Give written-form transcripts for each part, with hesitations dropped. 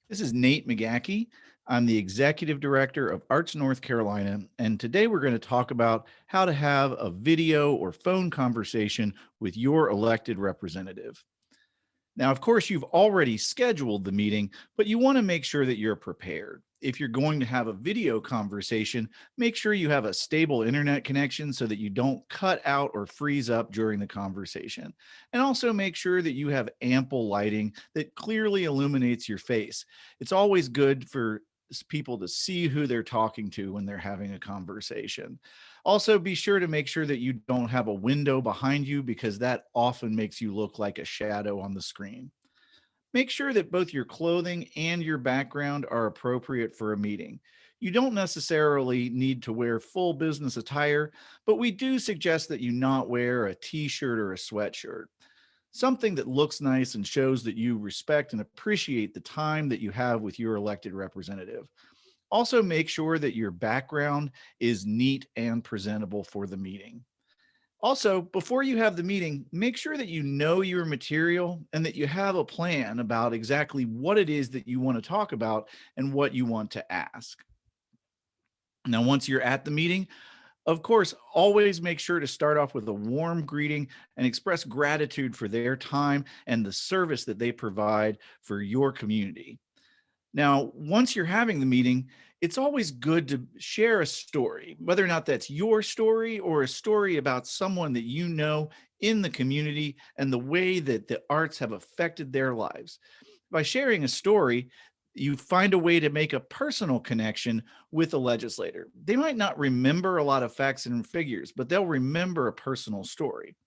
This is Nate McGaha. I'm the Executive Director of Arts North Carolina, and today we're going to talk about how to have a video or phone conversation with your elected representative. Now, of course, you've already scheduled the meeting, but you want to make sure that you're prepared. If you're going to have a video conversation, make sure you have a stable internet connection so that you don't cut out or freeze up during the conversation. And also make sure that you have ample lighting that clearly illuminates your face. It's always good for people to see who they're talking to when they're having a conversation. Also, be sure to make sure that you don't have a window behind you because that often makes you look like a shadow on the screen. Make sure that both your clothing and your background are appropriate for a meeting. You don't necessarily need to wear full business attire, but we do suggest that you not wear a t-shirt or a sweatshirt. Something that looks nice and shows that you respect and appreciate the time that you have with your elected representative. Also, make sure that your background is neat and presentable for the meeting. Also, before you have the meeting, make sure that you know your material and that you have a plan about exactly what it is that you want to talk about and what you want to ask. Now, once you're at the meeting, of course, always make sure to start off with a warm greeting and express gratitude for their time and the service that they provide for your community. Now, once you're having the meeting, it's always good to share a story, whether or not that's your story or a story about someone that you know in the community and the way that the arts have affected their lives. By sharing a story, you find a way to make a personal connection with a legislator. They might not remember a lot of facts and figures, but they'll remember a personal story.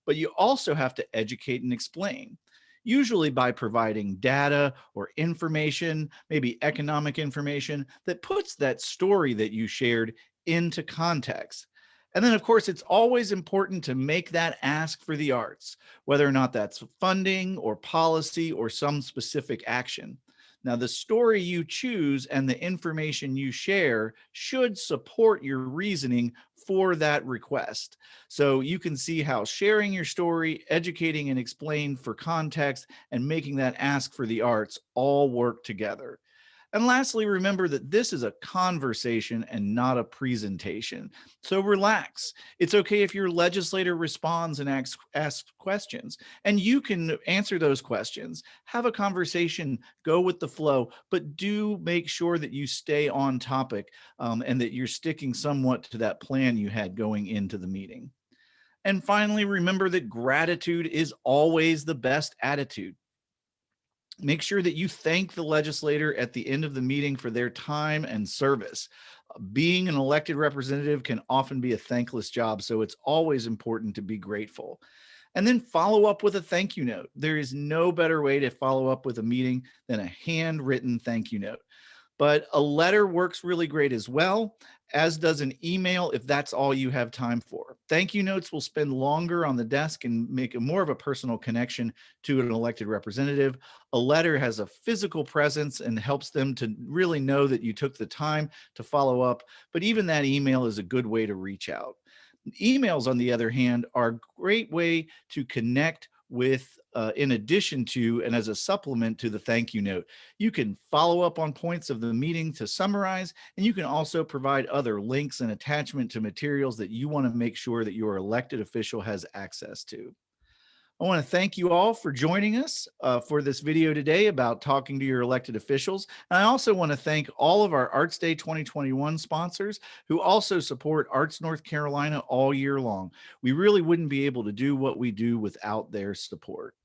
But you also have to educate and explain, usually by providing data or information, maybe economic information that puts that story that you shared into context. And then, of course, it's always important to make that ask for the arts, whether or not that's funding or policy or some specific action. Now, the story you choose and the information you share should support your reasoning for that request. So you can see how sharing your story, educating and explain for context, and making that ask for the arts all work together. And lastly, remember that this is a conversation and not a presentation. So relax. It's okay if your legislator responds and asks questions, and you can answer those questions. Have a conversation, go with the flow, but do make sure that you stay on topic and that you're sticking somewhat to that plan you had going into the meeting. And finally, remember that gratitude is always the best attitude. Make sure that you thank the legislator at the end of the meeting for their time and service. Being an elected representative can often be a thankless job, so it's always important to be grateful. And then follow up with a thank you note. There is no better way to follow up with a meeting than a handwritten thank you note. But a letter works really great as well, as does an email if that's all you have time for. Thank you notes will spend longer on the desk and make a more of a personal connection to an elected representative. A letter has a physical presence and helps them to really know that you took the time to follow up. But even that email is a good way to reach out. Emails, on the other hand, are a great way to connect with, in addition to and as a supplement to the thank you note. You can follow up on points of the meeting to summarize, and you can also provide other links and attachment to materials that you want to make sure that your elected official has access to. I want to thank you all for joining us for this video today about talking to your elected officials. And I also want to thank all of our Arts Day 2021 sponsors who also support Arts North Carolina all year long. We really wouldn't be able to do what we do without their support.